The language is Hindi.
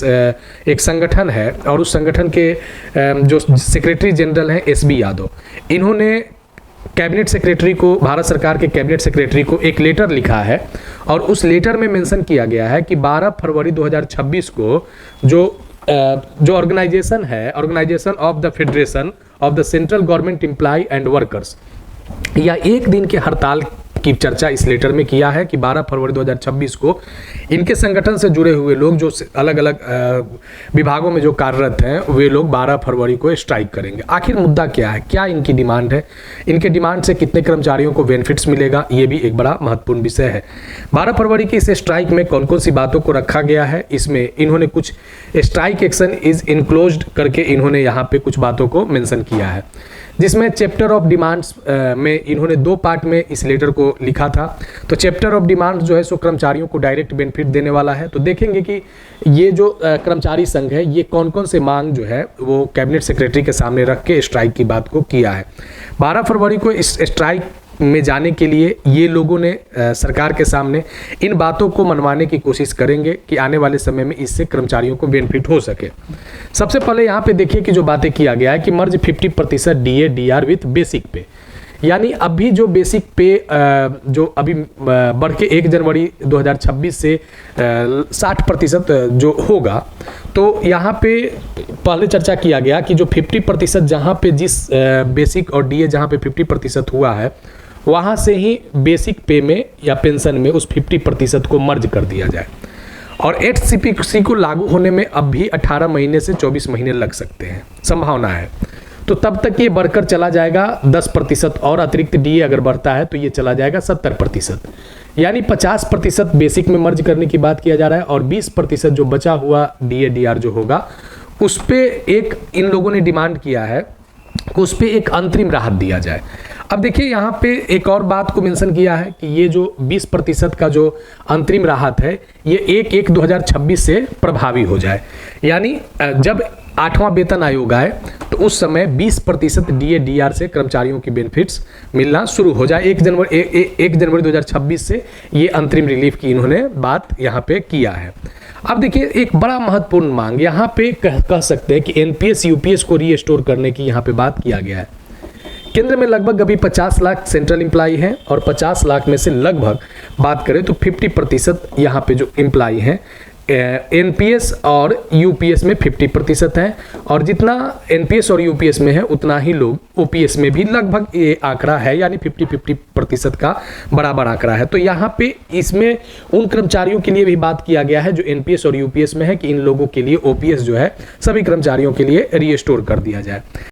एक संगठन है और उस संगठन के जो सेक्रेटरी जनरल हैं एसबी यादव, इन्होंने कैबिनेट सेक्रेटरी को, भारत सरकार के कैबिनेट सेक्रेटरी को एक लेटर लिखा है और उस लेटर में मेंशन किया गया है कि 12 फरवरी 2026 को जो ऑर्गेनाइजेशन है, organisation of the federation of the central government employ and workers, या एक दिन के हड़ताल की चर्चा इस लेटर में किया है कि 12 फरवरी 2026 को इनके संगठन से जुड़े हुए लोग जो अलग अलग विभागों में जो कार्यरत हैं वे लोग 12 फरवरी को स्ट्राइक करेंगे। आखिर मुद्दा क्या है, क्या इनकी डिमांड है, इनके डिमांड से कितने कर्मचारियों को बेनिफिट्स मिलेगा, ये भी एक बड़ा महत्वपूर्ण विषय है। 12 फरवरी की इस स्ट्राइक में कौन कौन सी बातों को रखा गया है, इसमें इन्होंने कुछ स्ट्राइक एक्शन इज इनक्लोज्ड करके इन्होंने यहाँ पे कुछ बातों को मेंशन किया है, जिसमें चैप्टर ऑफ डिमांड्स में इन्होंने 2 पार्ट में इस लेटर को लिखा था। तो चैप्टर ऑफ डिमांड्स जो है सो कर्मचारियों को डायरेक्ट बेनिफिट देने वाला है। तो देखेंगे कि ये जो कर्मचारी संघ है ये कौन कौन से मांग जो है वो कैबिनेट सेक्रेटरी के सामने रख के स्ट्राइक की बात को किया है। 12 फरवरी को इस स्ट्राइक में जाने के लिए ये लोगों ने सरकार के सामने इन बातों को मनवाने की कोशिश करेंगे कि आने वाले समय में इससे कर्मचारियों को बेनिफिट हो सके। सबसे पहले यहाँ पे देखिए कि जो बातें किया गया है कि मर्ज 50% डीए डीआर विथ बेसिक पे, यानी अभी जो बेसिक पे जो अभी बढ़ के 1 जनवरी 2026 से 60% जो होगा, तो यहाँ पे पहले चर्चा किया गया कि जो 50% जहाँ पे जिस बेसिक और डीए जहाँ पे 50% हुआ है वहाँ से ही बेसिक पे में या पेंशन में उस 50% को मर्ज कर दिया जाए। और एचसीपीसी को लागू होने में अब भी 18 महीने से 24 महीने लग सकते हैं, संभावना है। तो तब तक ये बढ़कर चला जाएगा 10% और अतिरिक्त डीए अगर बढ़ता है तो ये चला जाएगा 70%, यानी 50% बेसिक में मर्ज करने की बात किया जा रहा है और 20% जो बचा हुआ डीए डीआर जो होगा उस पे एक इन लोगों ने डिमांड किया है कि उस पे एक अंतरिम राहत दिया जाए। अब देखिए यहाँ पे एक और बात को मेंशन किया है कि ये जो 20% का जो अंतरिम राहत है ये 1/1/2026 से प्रभावी हो जाए, यानी जब 8वां वेतन आयोग आए तो उस समय 20% डीए डीआर से कर्मचारियों की बेनिफिट्स मिलना शुरू हो जाए। 1 जनवरी 2026 से ये अंतरिम रिलीफ की इन्होंने बात यहाँ पे किया है। अब देखिए एक बड़ा महत्वपूर्ण मांग यहाँ पे कह सकते हैं कि एनपीएस यूपीएस को रीस्टोर करने की यहाँ पे बात किया गया है। केंद्र में लगभग अभी 50 लाख सेंट्रल एम्प्लॉई हैं और 50 लाख में से लगभग बात करें तो 50% यहाँ पे जो एम्प्लॉई हैं एनपीएस और यूपीएस में 50% हैं, और जितना एनपीएस और यूपीएस में है उतना ही लोग ओपीएस में भी लगभग ये आंकड़ा है, यानी 50% का बराबर आंकड़ा है। तो यहाँ पे इसमें उन कर्मचारियों के लिए भी बात किया गया है जो एनपीएस और यूपीएस में है कि इन लोगों के लिए ओपीएस जो है सभी कर्मचारियों के लिए रीस्टोर कर दिया जाए।